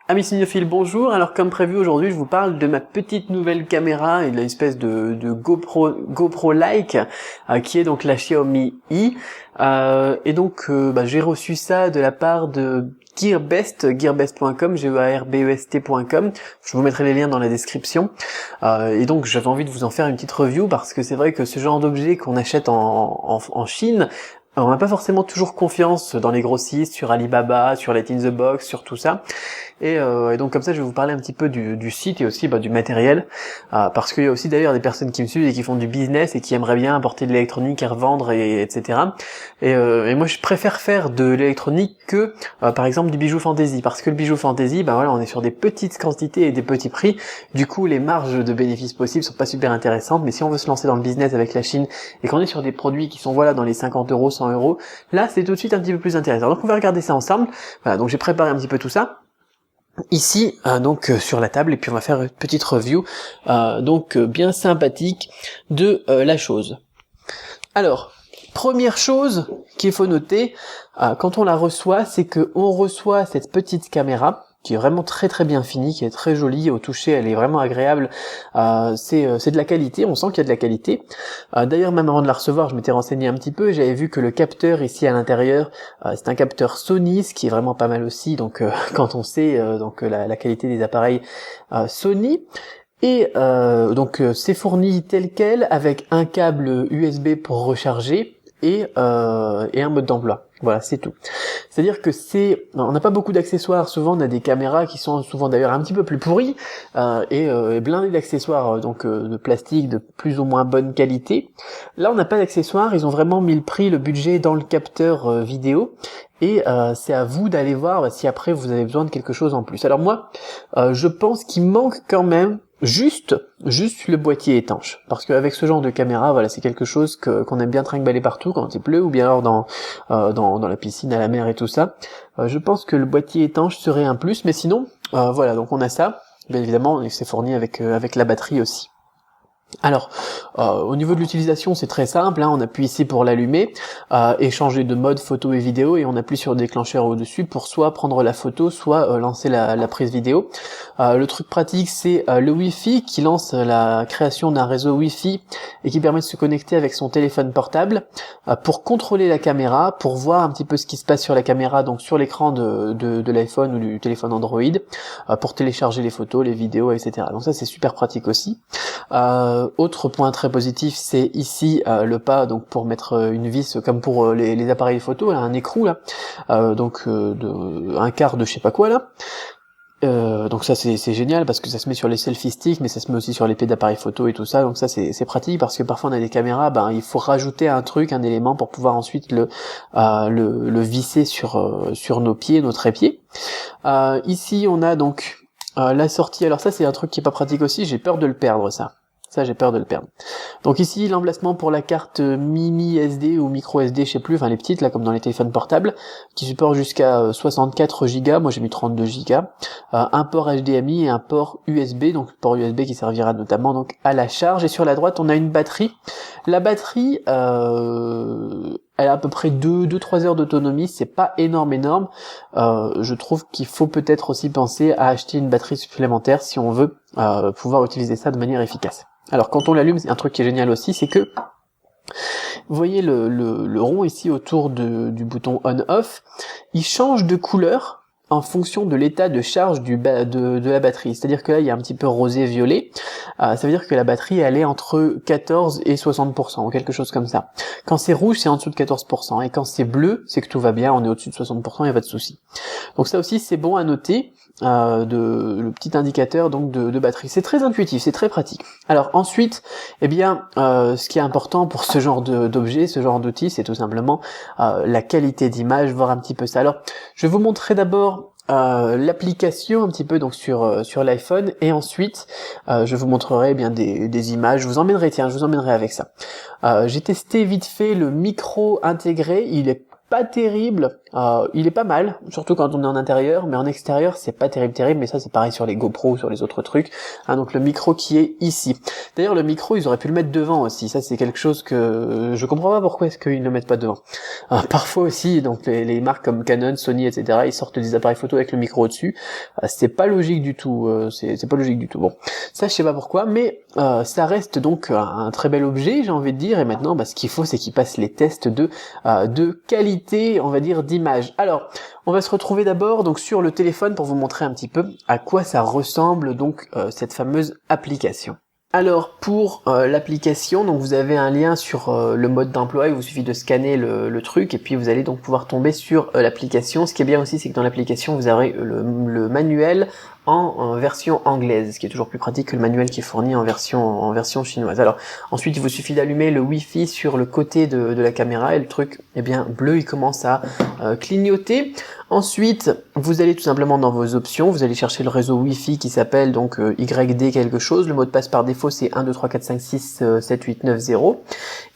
Amis cinéphiles, bonjour. Alors comme prévu aujourd'hui, je vous parle de ma petite nouvelle caméra, une espèce de GoPro-like, qui est donc la Xiaomi I. J'ai reçu ça de la part de gearbest.com, gearbest.com. Je vous mettrai les liens dans la description. Et donc j'avais envie de vous en faire une petite review parce que c'est vrai que ce genre d'objet qu'on achète en Chine, on n'a pas forcément toujours confiance dans les grossistes, sur Alibaba, sur Let in the Box, sur tout ça. Et donc comme ça, je vais vous parler un petit peu du site et aussi du matériel, parce qu'il y a aussi d'ailleurs des personnes qui me suivent et qui font du business et qui aimeraient bien apporter de l'électronique à revendre etc. Et moi, je préfère faire de l'électronique que par exemple du bijou fantasy, parce que le bijou fantasy, on est sur des petites quantités et des petits prix. Du coup, les marges de bénéfices possibles sont pas super intéressantes. Mais si on veut se lancer dans le business avec la Chine et qu'on est sur des produits qui sont dans les 50 euros, 100 euros, là c'est tout de suite un petit peu plus intéressant. Donc on va regarder ça ensemble. Voilà, donc j'ai préparé un petit peu tout ça ici sur la table, et puis on va faire une petite review bien sympathique de la chose. Alors, première chose qu'il faut noter quand on la reçoit, c'est que on reçoit cette petite caméra qui est vraiment très très bien finie, qui est très jolie au toucher, elle est vraiment agréable, c'est de la qualité, on sent qu'il y a de la qualité. D'ailleurs, même avant de la recevoir, je m'étais renseigné un petit peu, et j'avais vu que le capteur ici à l'intérieur, c'est un capteur Sony, ce qui est vraiment pas mal aussi, donc quand on sait la qualité des appareils Sony. Et c'est fourni tel quel avec un câble USB pour recharger et un mode d'emploi. Voilà, c'est tout. C'est-à-dire que on n'a pas beaucoup d'accessoires. Souvent, on a des caméras qui sont souvent d'ailleurs un petit peu plus pourries et blindées d'accessoires de plastique de plus ou moins bonne qualité. Là, on n'a pas d'accessoires. Ils ont vraiment mis le prix, le budget dans le capteur vidéo. Et c'est à vous d'aller voir si après vous avez besoin de quelque chose en plus. Alors moi, je pense qu'il manque quand même juste le boîtier étanche, parce qu'avec ce genre de caméra, c'est quelque chose qu'on aime bien trimballer partout quand il pleut, ou bien alors dans la piscine, à la mer et tout ça. Je pense que le boîtier étanche serait un plus, mais sinon, donc on a ça. Bien évidemment, c'est fourni avec la batterie aussi. Alors, au niveau de l'utilisation, c'est très simple, on appuie ici pour l'allumer, et changer de mode photo et vidéo, et on appuie sur le déclencheur au-dessus pour soit prendre la photo, soit lancer la prise vidéo. Le truc pratique, c'est le Wi-Fi qui lance la création d'un réseau Wi-Fi et qui permet de se connecter avec son téléphone portable pour contrôler la caméra, pour voir un petit peu ce qui se passe sur la caméra, donc sur l'écran de l'iPhone ou du téléphone Android, pour télécharger les photos, les vidéos, etc. Donc ça, c'est super pratique aussi. Autre point très positif, c'est ici le pas pour mettre une vis comme pour les appareils photo, un écrou un quart de je sais pas quoi là. Donc ça c'est génial parce que ça se met sur les selfie sticks, mais ça se met aussi sur l'épée d'appareil photo et tout ça. Donc ça c'est pratique parce que parfois on a des caméras, il faut rajouter un élément pour pouvoir ensuite le visser sur nos pieds, nos trépieds. Ici on a la sortie. Alors ça c'est un truc qui est pas pratique aussi, j'ai peur de le perdre ça. J'ai peur de le perdre. Donc ici, l'emplacement pour la carte mini SD ou micro SD, je sais plus, les petites, là, comme dans les téléphones portables, qui supportent jusqu'à 64 Go, moi j'ai mis 32 Go, un port HDMI et un port USB, donc port USB qui servira notamment à la charge, et sur la droite, on a une batterie. La batterie, elle a à peu près 2-3 heures d'autonomie, c'est pas énorme. Je trouve qu'il faut peut-être aussi penser à acheter une batterie supplémentaire si on veut pouvoir utiliser ça de manière efficace. Alors quand on l'allume, c'est un truc qui est génial aussi, c'est que vous voyez le rond ici autour du bouton on-off, il change de couleur en fonction de l'état de charge de la batterie. C'est-à-dire que là, il y a un petit peu rosé-violet. Ça veut dire que la batterie, elle est entre 14 et 60%, ou quelque chose comme ça. Quand c'est rouge, c'est en dessous de 14%. Et quand c'est bleu, c'est que tout va bien, on est au-dessus de 60%, il n'y a pas de souci. Donc ça aussi, c'est bon à noter. Le petit indicateur de batterie. C'est très intuitif, c'est très pratique. Alors ensuite, ce qui est important pour ce genre d'objet, ce genre d'outil, c'est tout simplement la qualité d'image, voir un petit peu ça. Alors, je vais vous montrer d'abord l'application un petit peu sur l'iPhone, et ensuite je vous montrerai des images. Je vous emmènerai avec ça. J'ai testé vite fait le micro intégré, il est pas terrible, il est pas mal, surtout quand on est en intérieur, mais en extérieur c'est pas terrible, mais ça c'est pareil sur les GoPro, sur les autres trucs, donc le micro qui est ici. D'ailleurs le micro ils auraient pu le mettre devant aussi, ça c'est quelque chose que je comprends pas pourquoi est-ce qu'ils ne le mettent pas devant. Parfois aussi, donc les marques comme Canon, Sony, etc., ils sortent des appareils photo avec le micro au-dessus, c'est pas logique du tout, c'est pas logique du tout. Bon, ça je sais pas pourquoi, mais ça reste donc un très bel objet, j'ai envie de dire, et maintenant ce qu'il faut c'est qu'il passe les tests de qualité, on va dire, d'image. Alors, on va se retrouver d'abord donc sur le téléphone pour vous montrer un petit peu à quoi ça ressemble donc cette fameuse application. Alors pour l'application, donc vous avez un lien sur le mode d'emploi, il vous suffit de scanner le truc et puis vous allez donc pouvoir tomber sur l'application. Ce qui est bien aussi, c'est que dans l'application vous aurez le manuel en version anglaise, ce qui est toujours plus pratique que le manuel qui est fourni en version chinoise. Alors ensuite il vous suffit d'allumer le Wi-Fi sur le côté de la caméra et le truc bleu il commence à clignoter. Ensuite vous allez tout simplement dans vos options, vous allez chercher le réseau Wi-Fi qui s'appelle donc YD quelque chose, le mot de passe par défaut c'est 1, 2, 3, 4, 5, 6, 7, 8, 9, 0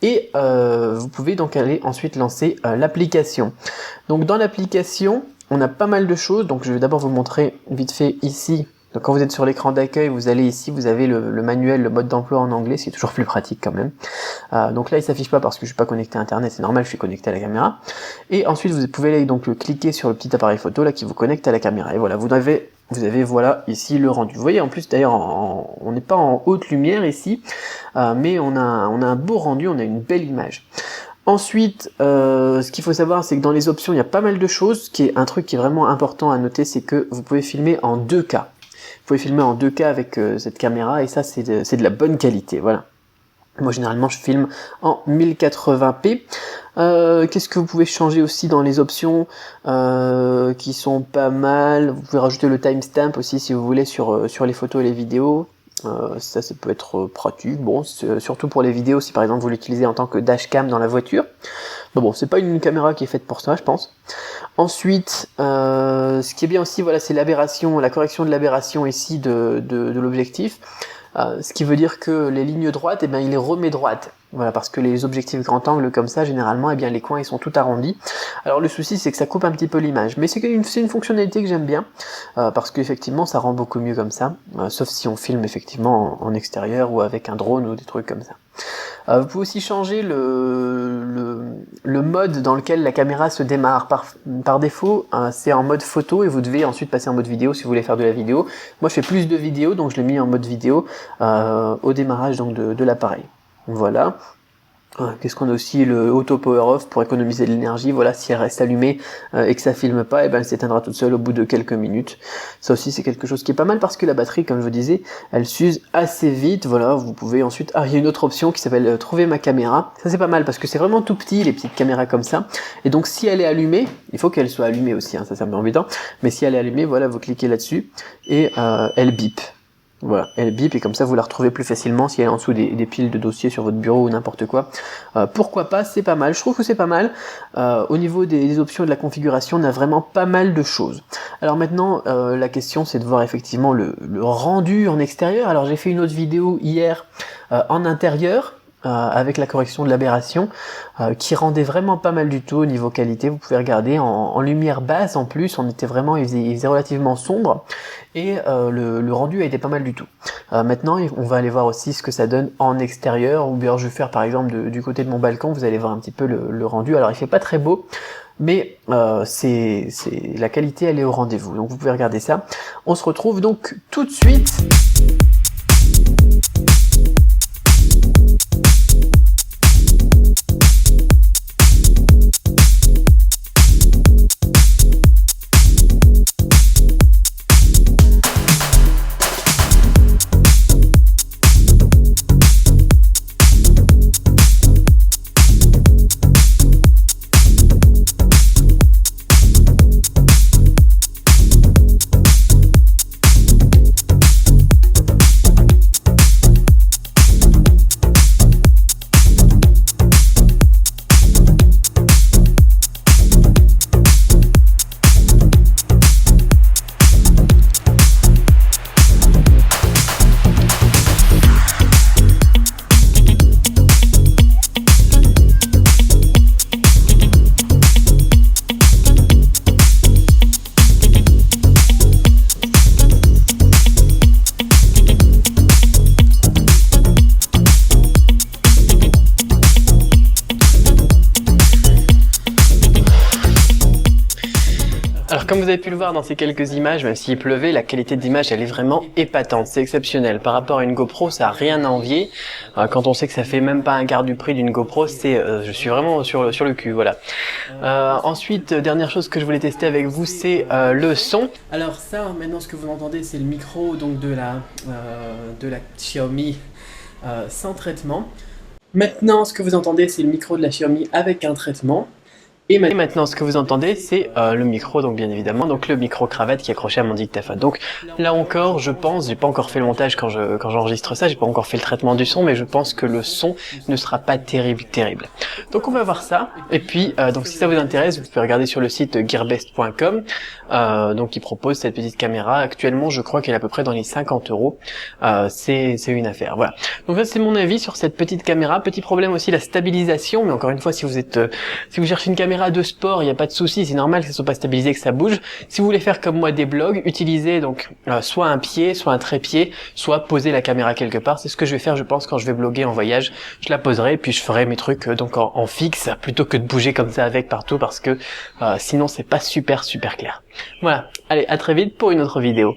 et vous pouvez donc aller ensuite lancer l'application. Donc dans l'application on a pas mal de choses, donc je vais d'abord vous montrer vite fait ici. Donc quand vous êtes sur l'écran d'accueil, vous allez ici, vous avez le manuel, le mode d'emploi en anglais, ce qui est toujours plus pratique quand même. Donc là il s'affiche pas parce que je suis pas connecté à internet, c'est normal, je suis connecté à la caméra. Et ensuite vous pouvez aller donc cliquer sur le petit appareil photo là qui vous connecte à la caméra. Et voilà, vous avez voilà ici le rendu. Vous voyez en plus d'ailleurs on n'est pas en haute lumière ici, mais on a un beau rendu, on a une belle image. Ensuite, ce qu'il faut savoir, c'est que dans les options, il y a pas mal de choses. Ce qui est un truc qui est vraiment important à noter, c'est que vous pouvez filmer en 2K. Vous pouvez filmer en 2K avec cette caméra, et ça, c'est de la bonne qualité, voilà. Moi, généralement, je filme en 1080p. Qu'est-ce que vous pouvez changer aussi dans les options qui sont pas mal? Vous pouvez rajouter le timestamp aussi, si vous voulez, sur les photos et les vidéos. Ça peut être pratique, bon, surtout pour les vidéos, si par exemple vous l'utilisez en tant que dashcam dans la voiture. Bon, c'est pas une caméra qui est faite pour ça, je pense. Ensuite, ce qui est bien aussi, voilà, c'est l'aberration, la correction de l'aberration ici de l'objectif. Ce qui veut dire que les lignes droites, il les remet droites. Voilà, parce que les objectifs grand angle comme ça, généralement, les coins ils sont tout arrondis. Alors le souci, c'est que ça coupe un petit peu l'image, mais c'est une fonctionnalité que j'aime bien, parce qu'effectivement, ça rend beaucoup mieux comme ça, sauf si on filme effectivement en extérieur ou avec un drone ou des trucs comme ça. Vous pouvez aussi changer le mode dans lequel la caméra se démarre. Par défaut, c'est en mode photo et vous devez ensuite passer en mode vidéo si vous voulez faire de la vidéo. Moi, je fais plus de vidéos, donc je l'ai mis en mode vidéo au démarrage donc de l'appareil. Voilà. Qu'est-ce qu'on a aussi? Le auto power off pour économiser de l'énergie. Voilà, si elle reste allumée et que ça filme pas, elle s'éteindra toute seule au bout de quelques minutes. Ça aussi c'est quelque chose qui est pas mal parce que la batterie, comme je vous disais, elle s'use assez vite. Voilà, vous pouvez ensuite... il y a une autre option qui s'appelle trouver ma caméra. Ça c'est pas mal parce que c'est vraiment tout petit les petites caméras comme ça. Et donc si elle est allumée, il faut qu'elle soit allumée aussi, ça c'est un peu embêtant. Mais si elle est allumée, voilà, vous cliquez là-dessus et elle bip. Voilà, elle bip et comme ça vous la retrouvez plus facilement si elle est en dessous des piles de dossiers sur votre bureau ou n'importe quoi. Pourquoi pas, c'est pas mal, je trouve que c'est pas mal. Au niveau des options et de la configuration, on a vraiment pas mal de choses. Alors maintenant, la question c'est de voir effectivement le rendu en extérieur. Alors j'ai fait une autre vidéo hier en intérieur, avec la correction de l'aberration, qui rendait vraiment pas mal du tout au niveau qualité. Vous pouvez regarder en lumière basse en plus, il faisait relativement sombre, et le rendu a été pas mal du tout. Maintenant, on va aller voir aussi ce que ça donne en extérieur, ou bien je vais faire par exemple du côté de mon balcon, vous allez voir un petit peu le rendu. Alors il fait pas très beau, mais la qualité elle est au rendez-vous, donc vous pouvez regarder ça. On se retrouve donc tout de suite. comme vous avez pu le voir dans ces quelques images, même s'il pleuvait, la qualité d'image elle est vraiment épatante, c'est exceptionnel. Par rapport à une GoPro, ça a rien à envier. Quand on sait que ça fait même pas un quart du prix d'une GoPro, je suis vraiment sur le cul, voilà. Ensuite, dernière chose que je voulais tester avec vous, c'est le son. Alors ça, maintenant ce que vous entendez, c'est le micro donc de la Xiaomi sans traitement. Maintenant, ce que vous entendez, c'est le micro de la Xiaomi avec un traitement. Et maintenant, ce que vous entendez, c'est le micro, donc bien évidemment, donc le micro cravate qui est accroché à mon dictaphone. Donc là encore, je pense, j'ai pas encore fait le montage quand j'enregistre ça, j'ai pas encore fait le traitement du son, mais je pense que le son ne sera pas terrible. Donc on va voir ça. Et puis, donc si ça vous intéresse, vous pouvez regarder sur le site gearbest.com, donc qui propose cette petite caméra. Actuellement, je crois qu'elle est à peu près dans les 50 €. C'est une affaire. Voilà. Donc ça, c'est mon avis sur cette petite caméra. Petit problème aussi, la stabilisation. Mais encore une fois, si vous cherchez une caméra de sport, il n'y a pas de souci, c'est normal que ça soit pas stabilisé, que ça bouge. Si vous voulez faire comme moi des vlogs, utilisez donc soit un pied, soit un trépied, soit poser la caméra quelque part. C'est ce que je vais faire, je pense, quand je vais vlogger en voyage. Je la poserai, puis je ferai mes trucs donc en fixe, plutôt que de bouger comme ça avec partout, parce que sinon c'est pas super clair. Voilà, allez, à très vite pour une autre vidéo.